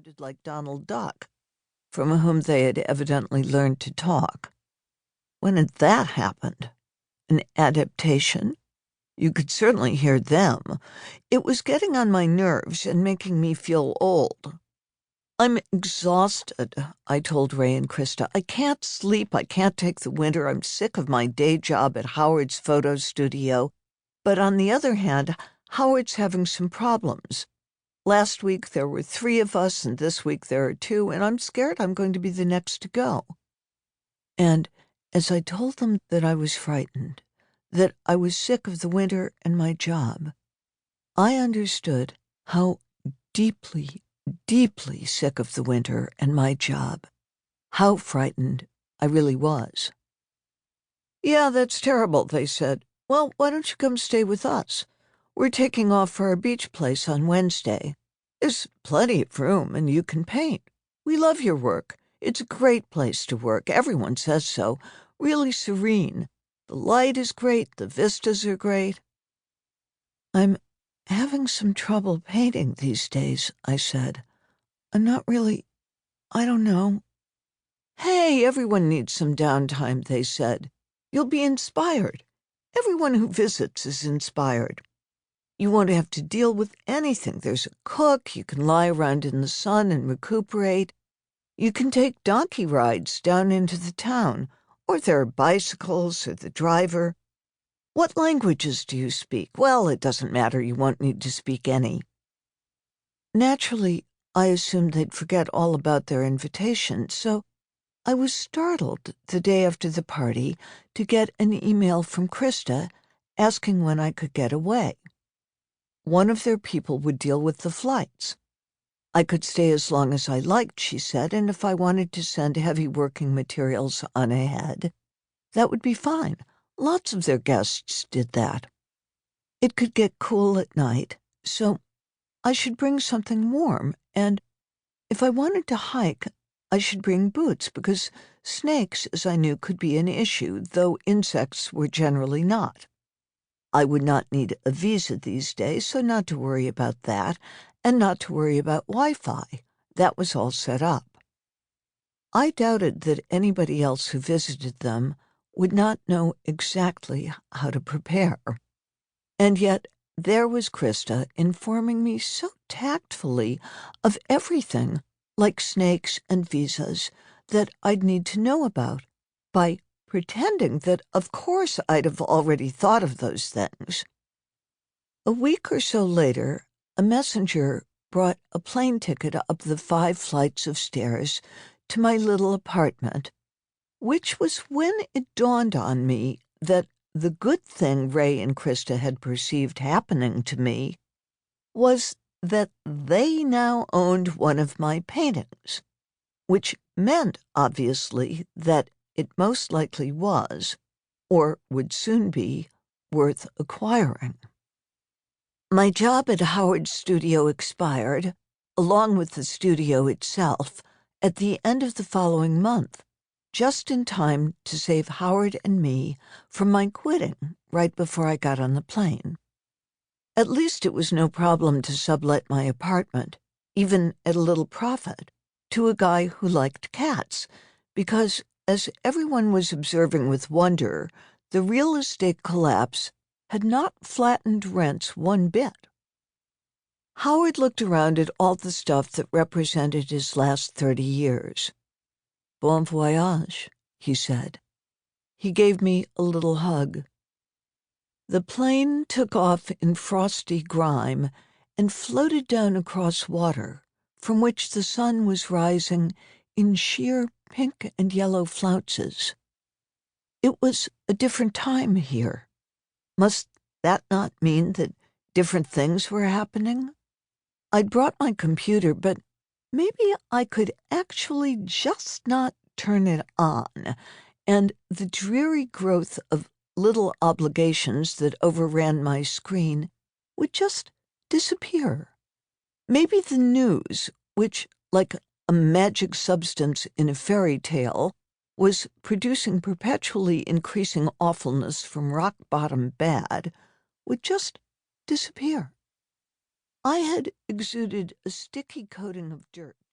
sounded like Donald Duck, from whom they had evidently learned to talk. When had that happened? An adaptation? You could certainly hear them. It was getting on my nerves and making me feel old. I'm exhausted, I told Ray and Krista. I can't sleep. I can't take the winter. I'm sick of my day job at Howard's photo studio. But on the other hand, Howard's having some problems. Last week there were 3 of us, and this week there are 2, and I'm scared I'm going to be the next to go. And as I told them that I was frightened, that I was sick of the winter and my job, I understood how deeply, deeply sick of the winter and my job, how frightened I really was. "Yeah, that's terrible," they said. "Well, why don't you come stay with us? We're taking off for our beach place on Wednesday. There's plenty of room, and you can paint. We love your work. It's a great place to work. Everyone says so. Really serene. The light is great. The vistas are great." "I'm having some trouble painting these days," I said. I don't know." "Hey, everyone needs some downtime," they said. "You'll be inspired. Everyone who visits is inspired. You won't have to deal with anything. There's a cook. You can lie around in the sun and recuperate. You can take donkey rides down into the town, or there are bicycles or the driver. What languages do you speak? Well, it doesn't matter. You won't need to speak any." Naturally, I assumed they'd forget all about their invitation, so I was startled the day after the party to get an email from Krista asking when I could get away. One of their people would deal with the flights. I could stay as long as I liked, she said, and if I wanted to send heavy working materials on ahead, that would be fine. Lots of their guests did that. It could get cool at night, so I should bring something warm, and if I wanted to hike, I should bring boots, because snakes, as I knew, could be an issue, though insects were generally not. I would not need a visa these days, so not to worry about that, and not to worry about Wi-Fi. That was all set up. I doubted that anybody else who visited them would not know exactly how to prepare. And yet there was Krista informing me so tactfully of everything, like snakes and visas, that I'd need to know about, by pretending that, of course, I'd have already thought of those things. A week or so later, a messenger brought a plane ticket up the 5 flights of stairs to my little apartment, which was when it dawned on me that the good thing Ray and Krista had perceived happening to me was that they now owned one of my paintings, which meant, obviously, that it most likely was, or would soon be, worth acquiring. My job at Howard's studio expired, along with the studio itself, at the end of the following month, just in time to save Howard and me from my quitting right before I got on the plane. At least it was no problem to sublet my apartment, even at a little profit, to a guy who liked cats, because, as everyone was observing with wonder, the real estate collapse had not flattened rents one bit. Howard looked around at all the stuff that represented his last 30 years. "Bon voyage," he said. He gave me a little hug. The plane took off in frosty grime and floated down across water, from which the sun was rising in sheer pink and yellow flounces. It was a different time here. Must that not mean that different things were happening? I'd brought my computer, but maybe I could actually just not turn it on, and the dreary growth of little obligations that overran my screen would just disappear. Maybe the news, which, like a magic substance in a fairy tale, was producing perpetually increasing awfulness from rock-bottom bad, would just disappear. I had exuded a sticky coating of dirt